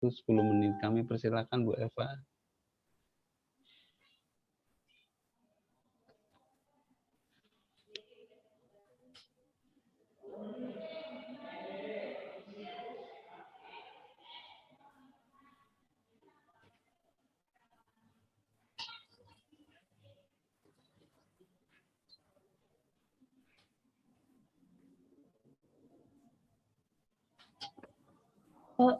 10 menit. Kami persilakan Bu Eva. Oh,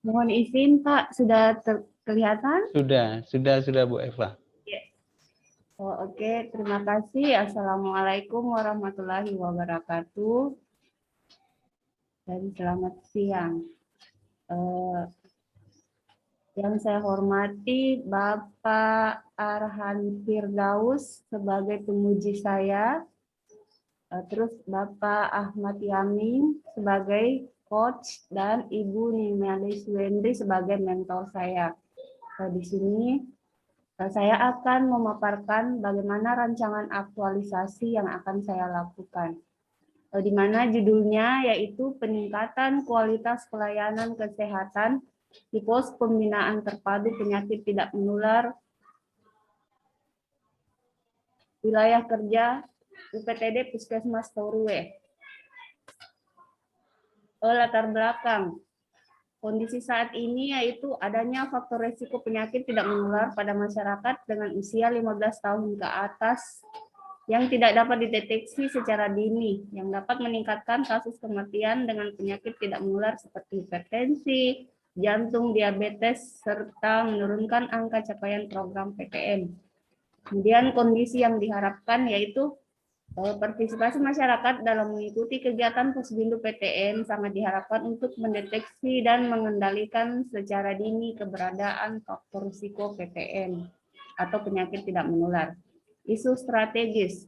mohon izin Pak, sudah kelihatan? Sudah Bu Eva. Oh, oke, terima kasih. Assalamualaikum warahmatullahi wabarakatuh. Dan selamat siang. Yang saya hormati Bapak Arhan Firdaus sebagai penguji saya, terus Bapak Ahmad Yamin sebagai coach dan Ibu Nimalis Wendri sebagai mentor saya. Di sini saya akan memaparkan bagaimana rancangan aktualisasi yang akan saya lakukan. Di mana judulnya yaitu peningkatan kualitas pelayanan kesehatan di pos pembinaan terpadu penyakit tidak menular wilayah kerja UPTD Puskesmas Toruwe. Latar belakang kondisi saat ini yaitu adanya faktor resiko penyakit tidak menular pada masyarakat dengan usia 15 tahun ke atas yang tidak dapat dideteksi secara dini, yang dapat meningkatkan kasus kematian dengan penyakit tidak menular seperti hipertensi, jantung, diabetes, serta menurunkan angka capaian program PTM. Kemudian kondisi yang diharapkan yaitu partisipasi masyarakat dalam mengikuti kegiatan Posbindu PTN sangat diharapkan untuk mendeteksi dan mengendalikan secara dini keberadaan faktor risiko PTN atau penyakit tidak menular. Isu strategis,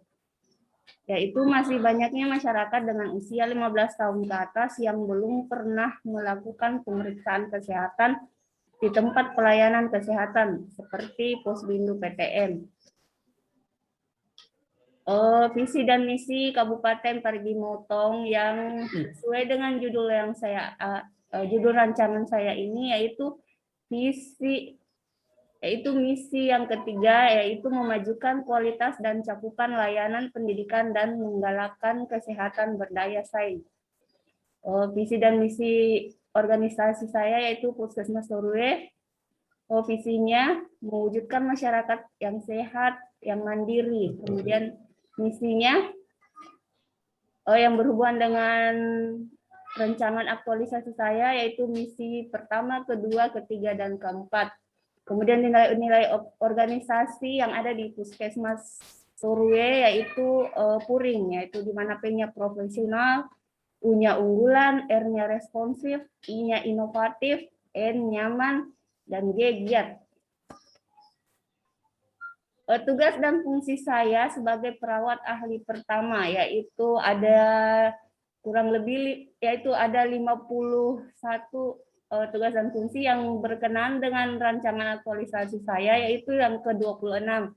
yaitu masih banyaknya masyarakat dengan usia 15 tahun ke atas yang belum pernah melakukan pemeriksaan kesehatan di tempat pelayanan kesehatan seperti Posbindu PTN. Visi dan misi Kabupaten Parigi Motong yang sesuai dengan judul yang judul rancangan saya ini yaitu misi yang ketiga yaitu memajukan kualitas dan cakupan layanan pendidikan dan menggalakkan kesehatan berdaya saing. Visi dan misi organisasi saya yaitu Puskesmas Toruwe. Visinya mewujudkan masyarakat yang sehat, yang mandiri. Kemudian misinya yang berhubungan dengan rancangan aktualisasi saya yaitu misi pertama, kedua, ketiga, dan keempat. Kemudian nilai-nilai organisasi yang ada di Puskesmas Toruwe yaitu Puring, yaitu di mana P-nya profesional, U-nya unggulan, R-nya responsif, I-nya inovatif, N nyaman, dan G giat. Tugas dan fungsi saya sebagai perawat ahli pertama yaitu ada kurang lebih yaitu ada 51 tugas dan fungsi yang berkenaan dengan rancangan aktualisasi saya yaitu yang ke-26,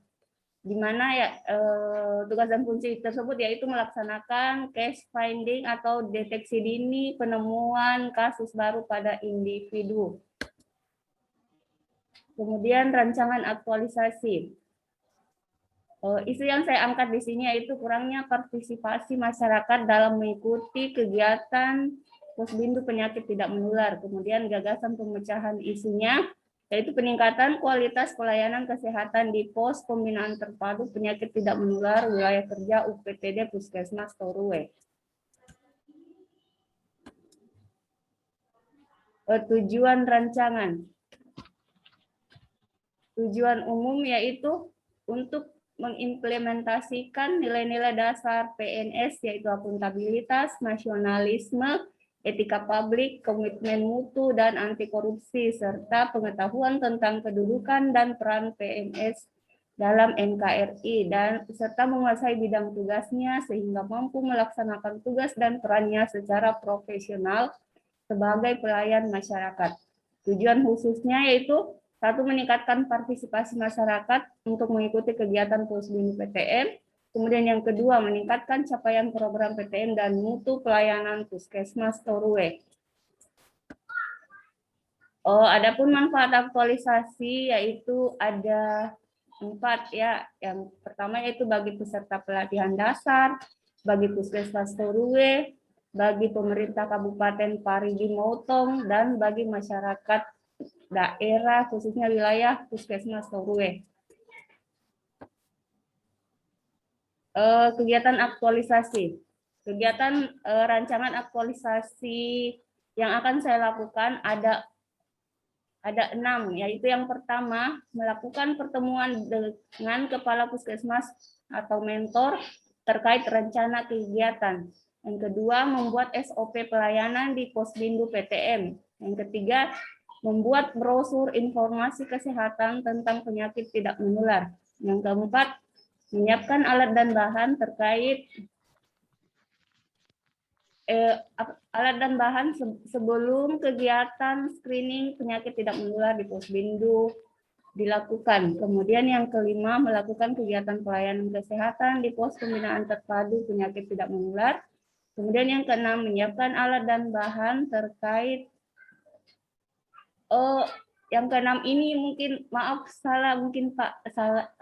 di mana ya tugas dan fungsi tersebut yaitu melaksanakan case finding atau deteksi dini penemuan kasus baru pada individu. Kemudian rancangan aktualisasi. Isu yang saya angkat di sini yaitu kurangnya partisipasi masyarakat dalam mengikuti kegiatan Posbindu penyakit tidak menular. Kemudian gagasan pemecahan isunya yaitu peningkatan kualitas pelayanan kesehatan di pos pembinaan terpadu penyakit tidak menular wilayah kerja UPTD Puskesmas Toruwe. Tujuan rancangan. Tujuan umum yaitu untuk mengimplementasikan nilai-nilai dasar PNS yaitu akuntabilitas, nasionalisme, etika publik, komitmen mutu, dan anti korupsi, serta pengetahuan tentang kedudukan dan peran PNS dalam NKRI, dan serta menguasai bidang tugasnya sehingga mampu melaksanakan tugas dan perannya secara profesional sebagai pelayan masyarakat. Tujuan khususnya yaitu 1. Meningkatkan partisipasi masyarakat untuk mengikuti kegiatan Posbindu PTM. Kemudian yang kedua, meningkatkan capaian program PTM dan mutu pelayanan Puskesmas Toruwe. Oh, adapun manfaat aktualisasi yaitu ada 4 ya. Yang pertama yaitu bagi peserta pelatihan dasar, bagi Puskesmas Torue, bagi pemerintah Kabupaten Parigi Motong, dan bagi masyarakat daerah khususnya wilayah Puskesmas Torue. Kegiatan aktualisasi. Kegiatan rancangan aktualisasi yang akan saya lakukan ada 6, yaitu yang pertama melakukan pertemuan dengan kepala puskesmas atau mentor terkait rencana kegiatan. Yang kedua, membuat SOP pelayanan di Posbindu PTM. Yang ketiga, membuat brosur informasi kesehatan tentang penyakit tidak menular. Yang keempat, menyiapkan alat dan bahan terkait alat dan bahan sebelum kegiatan screening penyakit tidak menular di Posbindu dilakukan. Kemudian yang kelima, melakukan kegiatan pelayanan kesehatan di pos pembinaan terpadu penyakit tidak menular. Kemudian yang keenam, menyiapkan alat dan bahan terkait yang keenam ini mungkin maaf salah mungkin Pak salah.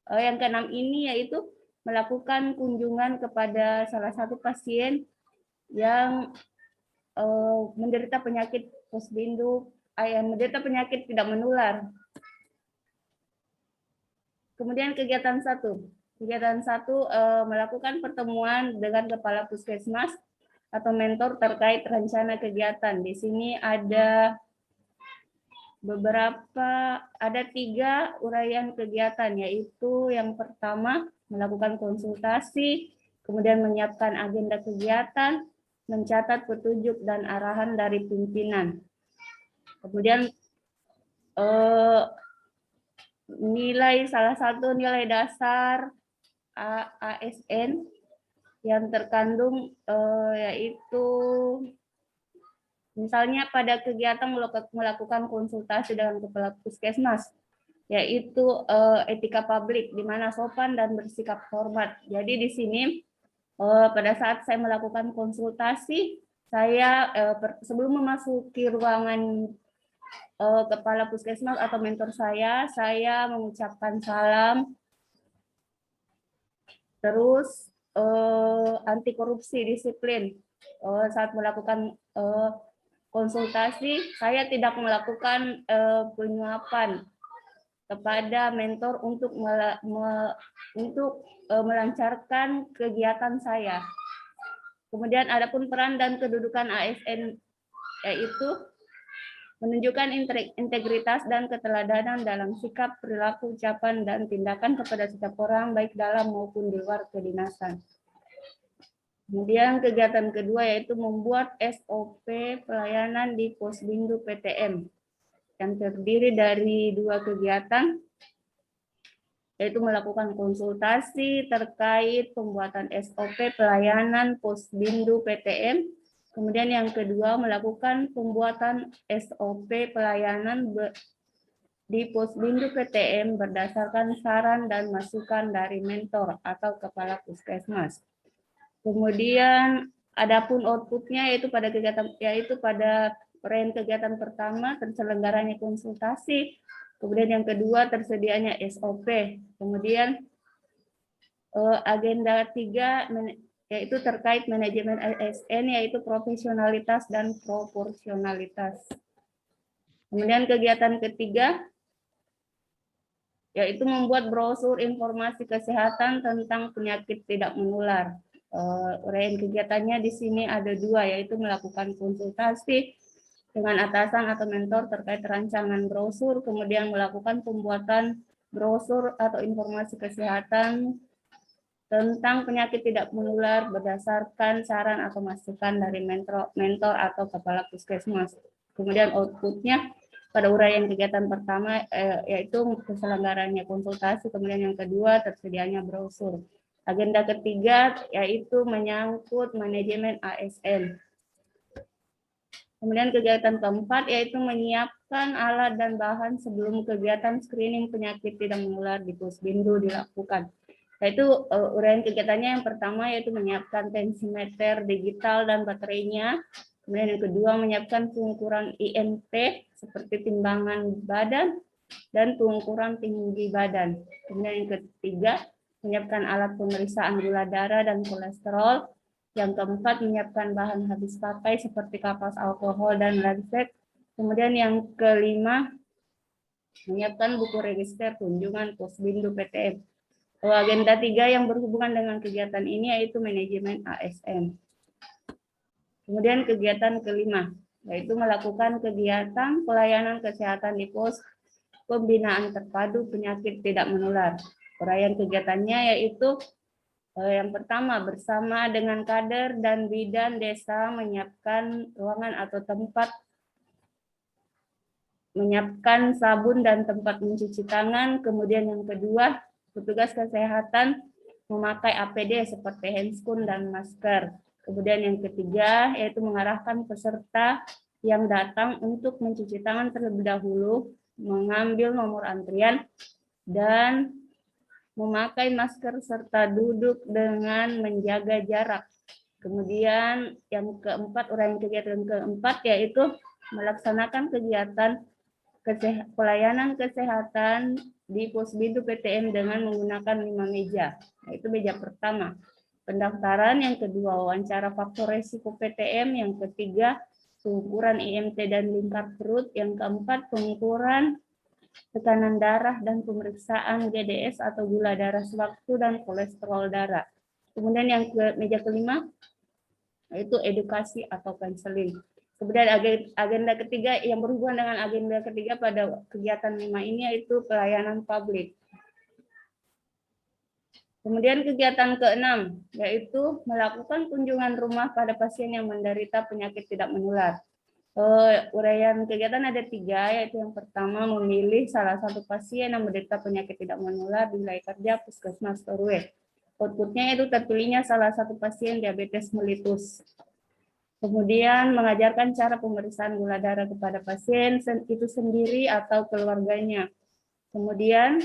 Yang keenam ini yaitu melakukan kunjungan kepada salah satu pasien yang menderita penyakit Posbindu, yang menderita penyakit tidak menular. Kemudian kegiatan 1. Kegiatan 1 melakukan pertemuan dengan kepala puskesmas atau mentor terkait rencana kegiatan. Di sini ada ada 3 uraian kegiatan, yaitu yang pertama melakukan konsultasi, kemudian menyiapkan agenda kegiatan, mencatat petunjuk dan arahan dari pimpinan. Kemudian salah satu nilai dasar ASN yang terkandung yaitu misalnya pada kegiatan melakukan konsultasi dengan kepala puskesmas, yaitu etika publik, di mana sopan dan bersikap hormat. Jadi di sini pada saat saya melakukan konsultasi, saya sebelum memasuki ruangan kepala puskesmas atau mentor saya mengucapkan salam, terus anti korupsi disiplin. Saat melakukan konsultasi, saya tidak melakukan penyuapan kepada mentor untuk melancarkan kegiatan saya. Kemudian adapun peran dan kedudukan ASN yaitu menunjukkan integritas dan keteladanan dalam sikap, perilaku, ucapan, dan tindakan kepada setiap orang baik dalam maupun di luar kedinasan. Kemudian kegiatan kedua yaitu membuat SOP pelayanan di Posbindu PTM yang terdiri dari 2 kegiatan, yaitu melakukan konsultasi terkait pembuatan SOP pelayanan Posbindu PTM. Kemudian yang kedua, melakukan pembuatan SOP pelayanan di Posbindu PTM berdasarkan saran dan masukan dari mentor atau kepala puskesmas. Kemudian adapun outputnya yaitu pada kegiatan pertama terselenggaranya konsultasi, kemudian yang kedua tersedianya SOP, kemudian agenda 3 yaitu terkait manajemen ASN, yaitu profesionalitas dan proporsionalitas. Kemudian kegiatan ketiga yaitu membuat brosur informasi kesehatan tentang penyakit tidak menular. Uraian kegiatannya di sini ada 2, yaitu melakukan konsultasi dengan atasan atau mentor terkait rancangan brosur, kemudian melakukan pembuatan brosur atau informasi kesehatan tentang penyakit tidak menular berdasarkan saran atau masukan dari mentor atau kepala puskesmas. Kemudian outputnya pada uraian kegiatan pertama yaitu terselenggaranya konsultasi, kemudian yang kedua tersedianya brosur. Agenda ketiga yaitu menyangkut manajemen ASN. Kemudian kegiatan keempat yaitu menyiapkan alat dan bahan sebelum kegiatan screening penyakit tidak menular di Posbindu dilakukan. Yaitu uraian kegiatannya yang pertama yaitu menyiapkan tensimeter digital dan baterainya, Kemudian yang kedua, menyiapkan pengukuran IMT seperti timbangan badan dan pengukuran tinggi badan. Kemudian yang ketiga, menyiapkan alat pemeriksaan gula darah dan kolesterol. Yang keempat, menyiapkan bahan habis pakai seperti kapas alkohol dan lancet. Kemudian yang kelima, menyiapkan buku register kunjungan Posbindu PTM. Agenda 3 yang berhubungan dengan kegiatan ini yaitu manajemen ASN. Kemudian kegiatan kelima, yaitu melakukan kegiatan pelayanan kesehatan di pos pembinaan terpadu penyakit tidak menular. Uraian kegiatannya yaitu yang pertama, bersama dengan kader dan bidan desa menyiapkan ruangan atau tempat, menyiapkan sabun dan tempat mencuci tangan. Kemudian yang kedua, petugas kesehatan memakai APD seperti handscoon dan masker. Kemudian yang ketiga, yaitu mengarahkan peserta yang datang untuk mencuci tangan terlebih dahulu, mengambil nomor antrian, dan memakai masker serta duduk dengan menjaga jarak. Kemudian yang keempat, uraian kegiatan keempat, yaitu melaksanakan kegiatan pelayanan kesehatan di Posbindu PTM dengan menggunakan 5 meja. Yaitu meja pertama, pendaftaran, yang kedua wawancara faktor resiko PTM, yang ketiga pengukuran IMT dan lingkar perut, yang keempat pengukuran tekanan darah dan pemeriksaan GDS atau gula darah sewaktu dan kolesterol darah. Kemudian yang meja kelima yaitu edukasi atau konseling. Kemudian agenda ketiga yang berhubungan dengan agenda ketiga pada kegiatan 5 ini yaitu pelayanan publik. Kemudian kegiatan keenam, yaitu melakukan kunjungan rumah pada pasien yang menderita penyakit tidak menular. Uraian kegiatan ada 3, yaitu yang pertama, memilih salah satu pasien yang menderita penyakit tidak menular di wilayah kerja Puskesmas Torwe. Outputnya itu terpilihnya salah satu pasien diabetes mellitus. Kemudian mengajarkan cara pemeriksaan gula darah kepada pasien itu sendiri atau keluarganya. Kemudian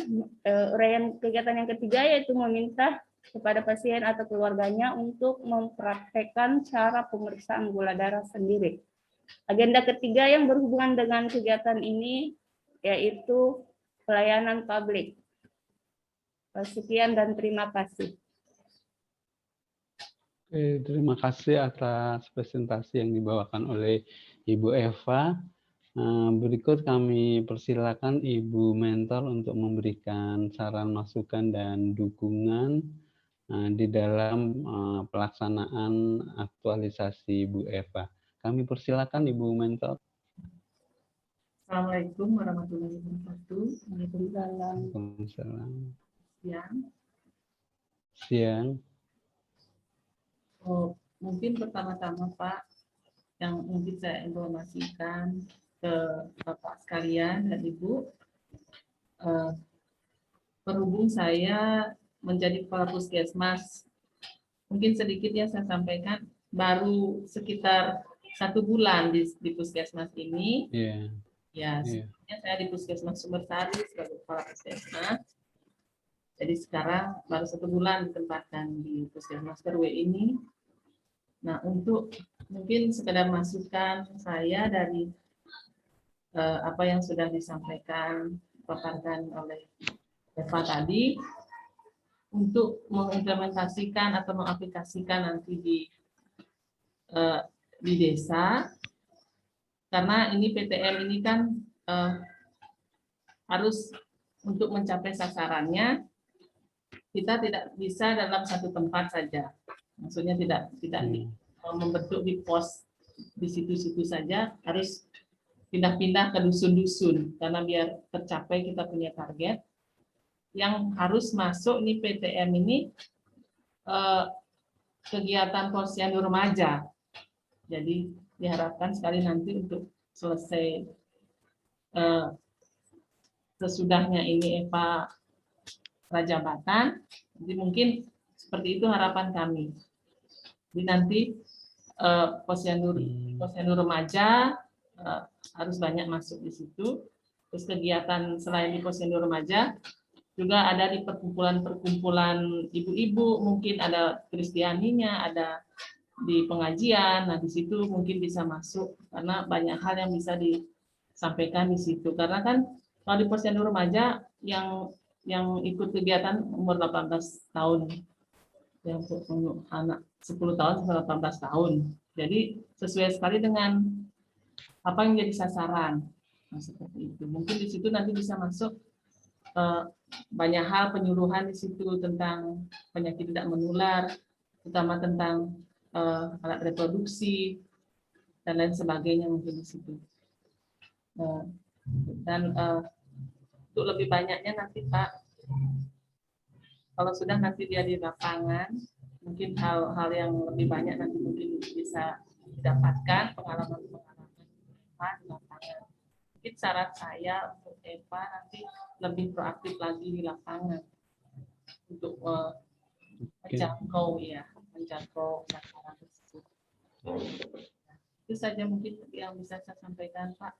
uraian kegiatan yang ketiga yaitu meminta kepada pasien atau keluarganya untuk mempraktekkan cara pemeriksaan gula darah sendiri. Agenda ketiga yang berhubungan dengan kegiatan ini yaitu pelayanan publik. Sekian dan terima kasih. Oke, terima kasih atas presentasi yang dibawakan oleh Ibu Eva. Berikut kami persilakan Ibu Mentor untuk memberikan saran, masukan, dan dukungan di dalam pelaksanaan aktualisasi Ibu Eva. Kami persilakan Ibu Mentor. Assalamualaikum warahmatullahi wabarakatuh. Waalaikumsalam. Siang. Siang. Mungkin pertama-tama Pak, yang mungkin saya informasikan ke Bapak sekalian dan Ibu, berhubung saya menjadi kepala puskesmas, mungkin sedikit ya saya sampaikan, baru sekitar 1 bulan di puskesmas ini. Ya, sebelumnya saya di Puskesmas Sumbersari sebagai kepala puskesmas. Jadi sekarang baru 1 bulan ditempatkan di Puskesmas Torwe ini. Nah, untuk mungkin sekedar masukan saya dari apa yang sudah disampaikan, paparkan oleh Eva tadi, untuk mengimplementasikan atau mengaplikasikan nanti di desa, karena ini PTM ini kan harus untuk mencapai sasarannya, kita tidak bisa dalam satu tempat saja. Maksudnya tidak membentuk di pos di situ-situ saja, harus pindah-pindah ke dusun-dusun karena biar tercapai kita punya target yang harus masuk nih PTM ini kegiatan posyandu remaja. Jadi diharapkan sekali nanti untuk selesai sesudahnya ini Eva Rajabatan, jadi mungkin seperti itu harapan kami. Jadi nanti posyandu remaja harus banyak masuk di situ. Terus kegiatan selain di posyandu remaja juga ada di perkumpulan-perkumpulan ibu-ibu, mungkin ada Kristianinya, ada di pengajian. Nah, di situ mungkin bisa masuk karena banyak hal yang bisa disampaikan di situ. Karena kan kalau di posyandu remaja yang ikut kegiatan umur 18 tahun, yang untuk anak 10 tahun sampai 18 tahun. Jadi sesuai sekali dengan apa yang jadi sasaran. Nah, seperti itu. Mungkin di situ nanti bisa masuk banyak hal penyuluhan di situ tentang penyakit tidak menular, terutama tentang alat reproduksi dan lain sebagainya mungkin di situ. Dan untuk lebih banyaknya nanti Pak, kalau sudah nanti dia di lapangan, mungkin hal-hal yang lebih banyak nanti mungkin bisa didapatkan pengalaman-pengalaman di lapangan. Mungkin saran saya untuk Eva nanti lebih proaktif lagi di lapangan untuk menjangkau sasaran tersebut. Itu saja mungkin yang bisa saya sampaikan, Pak.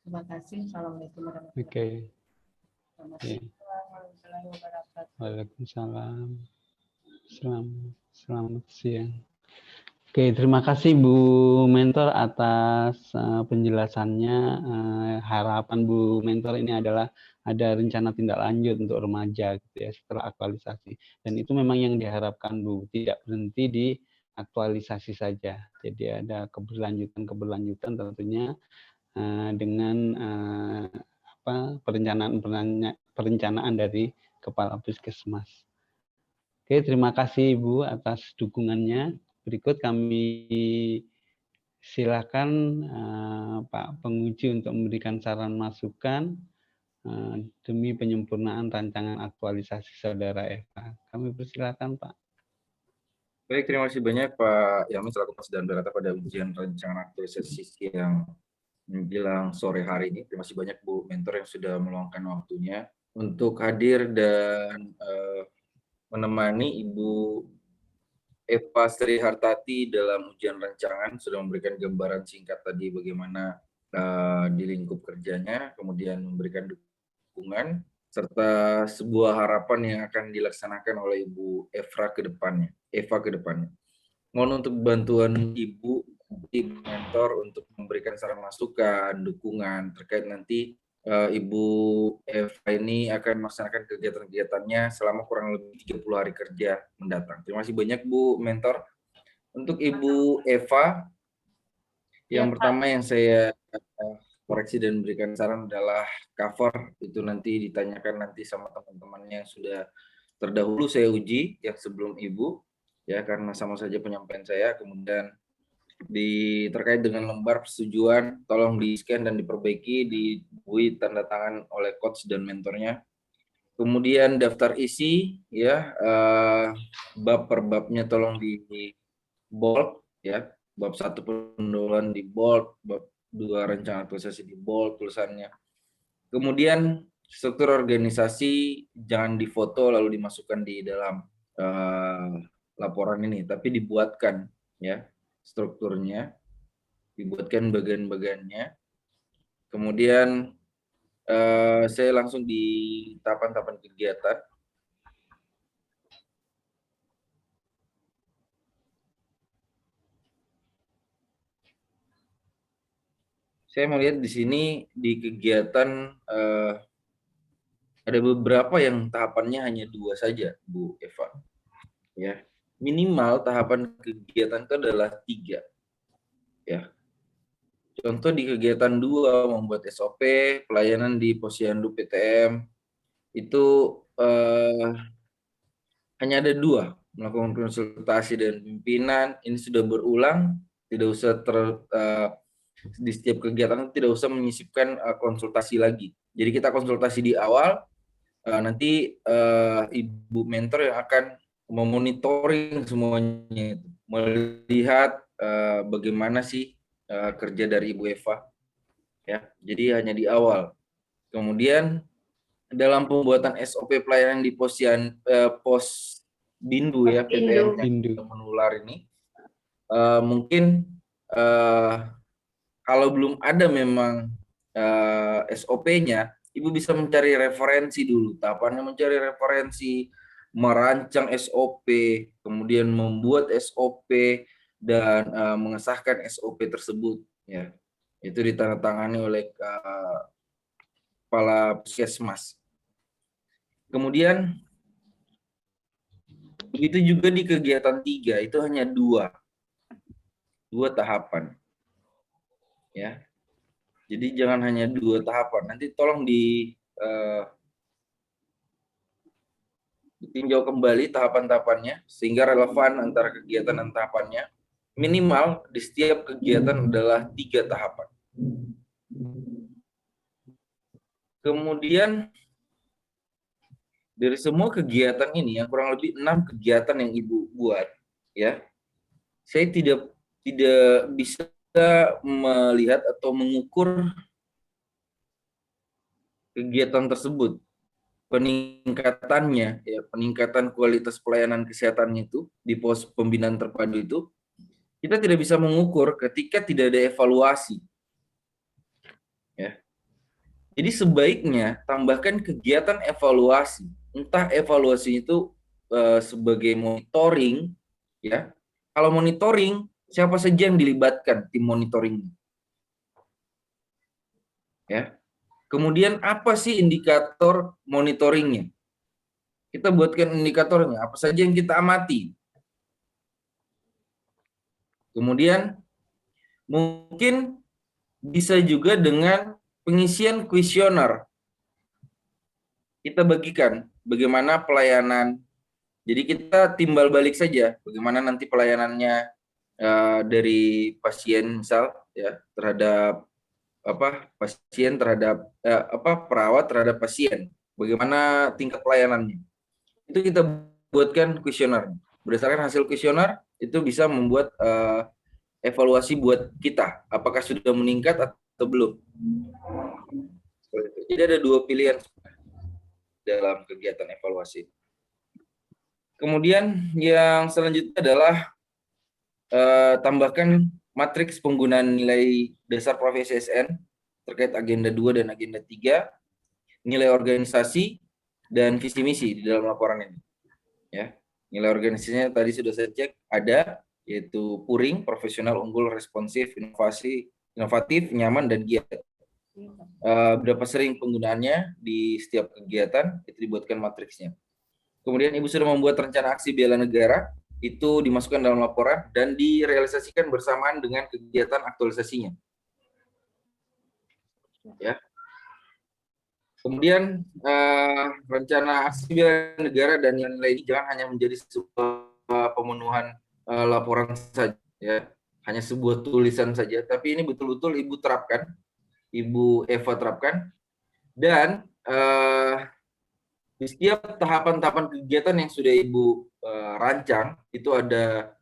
Terima kasih. Assalamualaikum warahmatullahi wabarakatuh. Waalaikumsalam. Selamat siang. Oke, terima kasih Bu Mentor atas penjelasannya. Harapan Bu Mentor ini adalah ada rencana tindak lanjut untuk remaja gitu ya setelah aktualisasi. Dan itu memang yang diharapkan Bu, tidak berhenti di aktualisasi saja. Jadi ada keberlanjutan tentunya dengan perencanaan dari Kepala Puskesmas. Oke, terima kasih Ibu atas dukungannya. Berikut kami silakan Pak Penguji untuk memberikan saran masukan demi penyempurnaan rancangan aktualisasi Saudara Eva. Kami persilakan Pak. Baik, terima kasih banyak Pak Yamin selaku Presiden Berata pada ujian rancangan aktualisasi yang menjelang sore hari ini. Terima kasih banyak Bu Mentor yang sudah meluangkan waktunya untuk hadir dan menemani Ibu Eva Sri Hartati dalam ujian rancangan, sudah memberikan gambaran singkat tadi bagaimana di lingkup kerjanya, kemudian memberikan dukungan, serta sebuah harapan yang akan dilaksanakan oleh Ibu Eva ke depannya. Mohon untuk bantuan Ibu Mentor untuk memberikan saran masukan, dukungan terkait nanti Ibu Eva ini akan melaksanakan kegiatan-kegiatannya selama kurang lebih 30 hari kerja mendatang. Terima kasih banyak Bu Mentor. Untuk Ibu Eva, yang pertama yang saya koreksi dan berikan saran adalah cover itu nanti ditanyakan nanti sama teman-temannya yang sudah terdahulu saya uji yang sebelum Ibu, ya karena sama saja penyampaian saya. Kemudian terkait dengan lembar persetujuan tolong di-scan dan diperbaiki, diberi tanda tangan oleh coach dan mentornya. Kemudian daftar isi ya bab per babnya tolong di bold ya, bab 1 pendahuluan di bold, bab 2 rencana aktualisasi di bold tulisannya. Kemudian struktur organisasi jangan difoto lalu dimasukkan di dalam laporan ini, tapi dibuatkan ya strukturnya, dibuatkan bagian-bagiannya. Kemudian saya langsung di tahapan-tahapan kegiatan. Saya melihat di sini di kegiatan ada beberapa yang tahapannya hanya 2 saja, Bu Eva. Ya, minimal tahapan kegiatan itu adalah 3. Ya. Contoh di kegiatan 2 membuat SOP pelayanan di Posyandu PTM itu hanya ada 2, melakukan konsultasi dengan pimpinan. Ini sudah berulang, tidak usah di setiap kegiatan tidak usah menyisipkan konsultasi lagi. Jadi kita konsultasi di awal, nanti Ibu Mentor yang akan memonitoring semuanya, melihat bagaimana sih kerja dari Ibu Eva, ya. Jadi hanya di awal. Kemudian dalam pembuatan SOP pelayanan di Posbindu ya, PTM yang menular ini, mungkin kalau belum ada memang SOP-nya, Ibu bisa mencari referensi dulu. Tahapannya mencari referensi, merancang SOP, kemudian membuat SOP, dan mengesahkan SOP tersebut, ya. Itu ditandatangani oleh kepala puskesmas. Kemudian begitu juga di kegiatan 3 itu hanya dua tahapan, ya. Jadi jangan hanya 2 tahapan. Nanti tolong ditinjau kembali tahapan-tahapannya sehingga relevan antara kegiatan dan tahapannya. Minimal di setiap kegiatan adalah 3 tahapan. Kemudian dari semua kegiatan ini yang kurang lebih 6 kegiatan yang Ibu buat, ya, saya tidak bisa melihat atau mengukur kegiatan tersebut, peningkatannya, ya, peningkatan kualitas pelayanan kesehatannya itu di pos pembinaan terpadu itu, kita tidak bisa mengukur ketika tidak ada evaluasi. Ya. Jadi sebaiknya tambahkan kegiatan evaluasi. Entah evaluasi itu sebagai monitoring, ya. Kalau monitoring, siapa saja yang dilibatkan tim monitoring? Ya. Kemudian apa sih indikator monitoringnya? Kita buatkan indikatornya, apa saja yang kita amati. Kemudian mungkin bisa juga dengan pengisian kuesioner. Kita bagikan bagaimana pelayanan. Jadi kita timbal balik saja bagaimana nanti pelayanannya dari pasien misal, ya, terhadap pasien terhadap perawat terhadap pasien. Bagaimana tingkat pelayanannya. Itu kita buatkan kuesioner. Berdasarkan hasil kuesioner itu bisa membuat evaluasi buat kita, apakah sudah meningkat atau belum. Jadi ada 2 pilihan dalam kegiatan evaluasi. Kemudian yang selanjutnya adalah tambahkan matriks penggunaan nilai dasar profesi ASN terkait agenda 2 dan agenda 3, nilai organisasi dan visi misi di dalam laporan ini. Ya, nilai organisasinya tadi sudah saya cek, ada, yaitu puring, profesional, unggul, responsif, inovatif, nyaman, dan giat. Berapa sering penggunaannya di setiap kegiatan, itu dibuatkan matriksnya. Kemudian Ibu sudah membuat rencana aksi bela negara, itu dimasukkan dalam laporan dan direalisasikan bersamaan dengan kegiatan aktualisasinya. Ya. Kemudian rencana aksi bela negara dan yang lain jangan hanya menjadi sebuah pemenuhan laporan saja, ya, hanya sebuah tulisan saja, tapi ini betul-betul Ibu terapkan, Ibu Eva terapkan, dan di setiap tahapan-tahapan kegiatan yang sudah Ibu rancang itu ada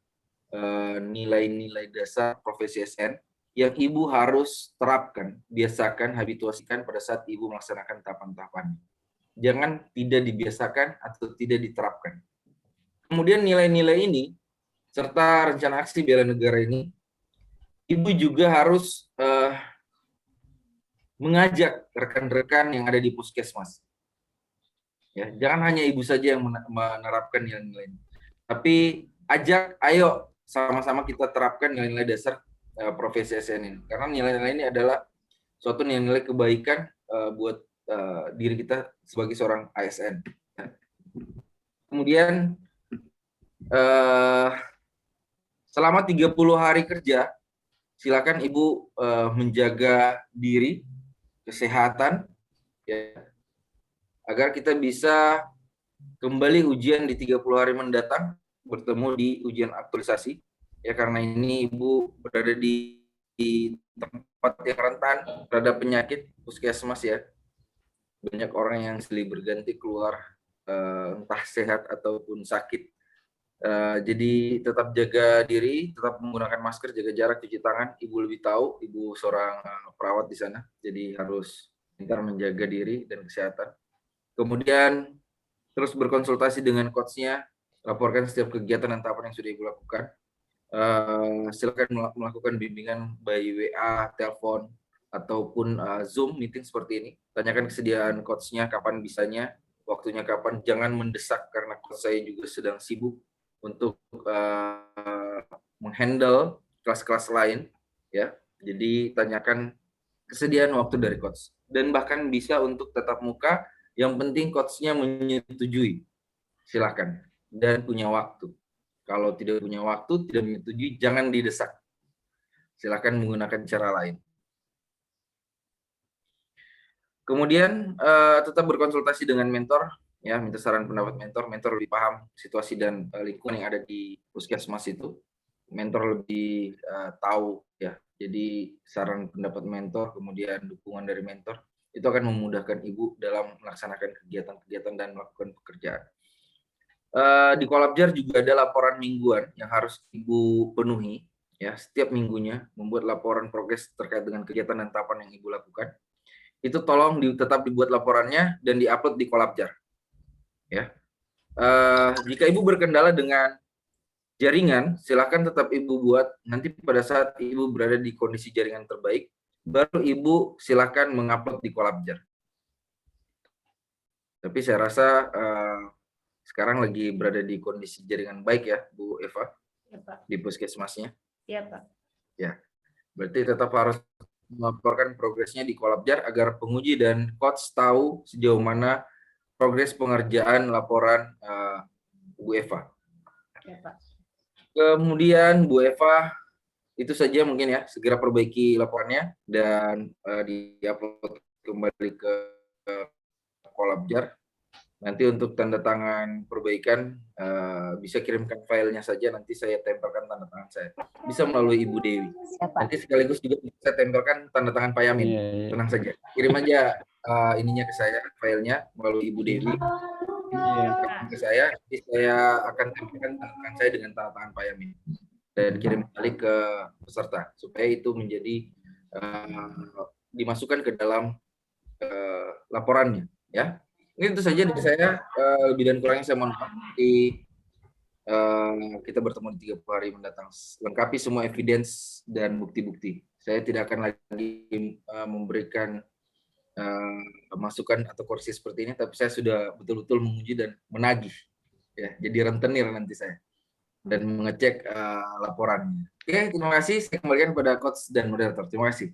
nilai-nilai dasar profesi ASN yang Ibu harus terapkan, biasakan, habituasikan pada saat Ibu melaksanakan tahapan-tahapan. Jangan tidak dibiasakan atau tidak diterapkan. Kemudian nilai-nilai ini, serta rencana aksi bela negara ini, Ibu juga harus mengajak rekan-rekan yang ada di puskesmas. Ya, jangan hanya Ibu saja yang menerapkan nilai-nilai ini. Tapi ajak, ayo sama-sama kita terapkan nilai-nilai dasar profesi ASN ini. Karena nilai-nilai ini adalah suatu nilai-nilai kebaikan buat diri kita sebagai seorang ASN. Kemudian selama 30 hari kerja, silakan Ibu menjaga diri, kesehatan, ya, agar kita bisa kembali ujian di 30 hari mendatang, bertemu di ujian aktualisasi. Ya, karena ini Ibu berada di tempat yang rentan terhadap penyakit puskesmas, ya. Banyak orang yang silih berganti keluar, entah sehat ataupun sakit. Jadi tetap jaga diri, tetap menggunakan masker, jaga jarak, cuci tangan. Ibu lebih tahu, Ibu seorang perawat di sana, jadi harus pintar menjaga diri dan kesehatan. Kemudian terus berkonsultasi dengan coach-nya, laporkan setiap kegiatan dan tahapan yang sudah Ibu lakukan. Silakan melakukan bimbingan by WA, telepon, ataupun Zoom meeting seperti ini. Tanyakan kesediaan coach-nya, kapan bisanya, waktunya kapan. Jangan mendesak karena coach saya juga sedang sibuk untuk menghandle kelas-kelas lain, ya. Jadi tanyakan kesediaan waktu dari coach, dan bahkan bisa untuk tatap muka. Yang penting coachnya menyetujui, silakan, dan punya waktu. Kalau tidak punya waktu, tidak menyetujui, jangan didesak. Silakan menggunakan cara lain. Kemudian tetap berkonsultasi dengan mentor, ya, minta saran pendapat mentor. Mentor lebih paham situasi dan lingkungan yang ada di puskesmas itu. Mentor lebih tahu, ya. Jadi saran pendapat mentor, kemudian dukungan dari mentor itu akan memudahkan ibu dalam melaksanakan kegiatan-kegiatan dan melakukan pekerjaan. Di Kolabjar juga ada laporan mingguan yang harus ibu penuhi, ya, setiap minggunya, membuat laporan progres terkait dengan kegiatan dan tahapan yang ibu lakukan. Itu tolong tetap dibuat laporannya dan diupload di Kolabjar, ya. Jika ibu berkendala dengan jaringan, silakan tetap ibu buat. Nanti pada saat ibu berada di kondisi jaringan terbaik, baru ibu silakan mengupload di Kolabjar. Tapi saya rasa sekarang lagi berada di kondisi jaringan baik, ya, Bu Eva, Ya, Pak. di puskesmasnya. Ya, Pak. Ya, berarti tetap harus melaporkan progresnya di Kolabjar agar penguji dan coach tahu sejauh mana progres pengerjaan laporan Bu Eva. Ya, Pak. Kemudian Bu Eva, itu saja mungkin, ya, segera perbaiki laporannya dan diupload kembali ke Kolabjar. Nanti untuk tanda tangan perbaikan bisa kirimkan filenya saja, nanti saya tempelkan tanda tangan saya. Bisa melalui Ibu Dewi. Siapa? Nanti sekaligus juga bisa tempelkan tanda tangan Pak Yamin. Tenang saja. Kirim aja ininya ke saya, filenya melalui Ibu Dewi. Ke saya, nanti saya akan tempelkan tanda tangan saya dengan tanda tangan Pak Yamin dan kirim balik ke peserta supaya itu menjadi dimasukkan ke dalam laporannya, ya. Ini itu saja dari saya, lebih dan kurangnya saya mohon maaf. Kita bertemu di 30 hari mendatang, lengkapi semua evidence dan bukti-bukti. Saya tidak akan lagi memberikan masukan atau koreksi seperti ini, tapi saya sudah betul-betul menguji dan menagih, ya, jadi rentenir nanti saya dan mengecek laporannya. Oke, terima kasih. Saya kembalikan kepada coach dan moderator. Terima kasih.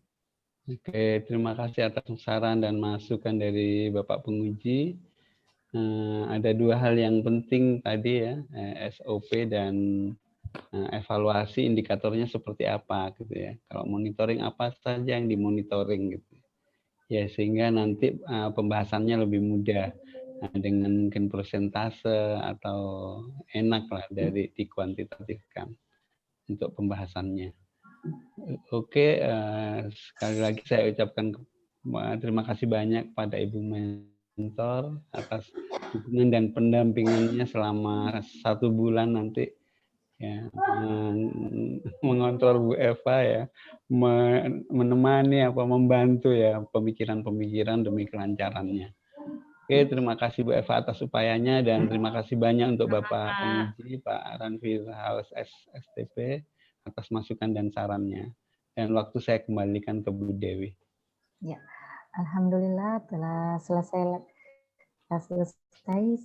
Oke, terima kasih atas saran dan masukan dari Bapak penguji. Ada dua hal yang penting tadi, ya, SOP dan evaluasi indikatornya seperti apa, gitu ya. Kalau monitoring apa saja yang dimonitoring, gitu. Ya, sehingga nanti pembahasannya lebih mudah dengan mungkin persentase atau enak lah dari dikuantitatifkan untuk pembahasannya. Oke, sekali lagi saya ucapkan terima kasih banyak pada Ibu Mentor atas dukungan dan pendampingannya selama 1 bulan nanti, ya, mengontrol Bu Eva, ya, menemani membantu, ya, pemikiran-pemikiran demi kelancarannya. Oke, terima kasih Bu Eva atas upayanya dan terima kasih banyak untuk Bapak penguji Pak Ranfil Haus STP atas masukan dan sarannya. Dan waktu saya kembalikan ke Bu Dewi. Ya, alhamdulillah telah selesai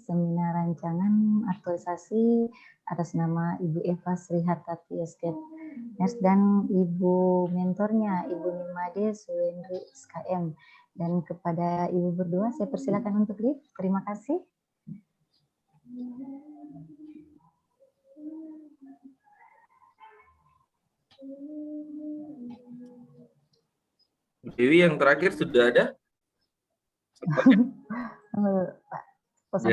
seminar rancangan aktualisasi atas nama Ibu Eva Srihartati SK dan Ibu mentornya Ibu Nimade Suwendri SKM. Dan kepada Ibu berdua saya persilakan untuk live. Terima kasih. Dewi yang terakhir sudah ada? Pak,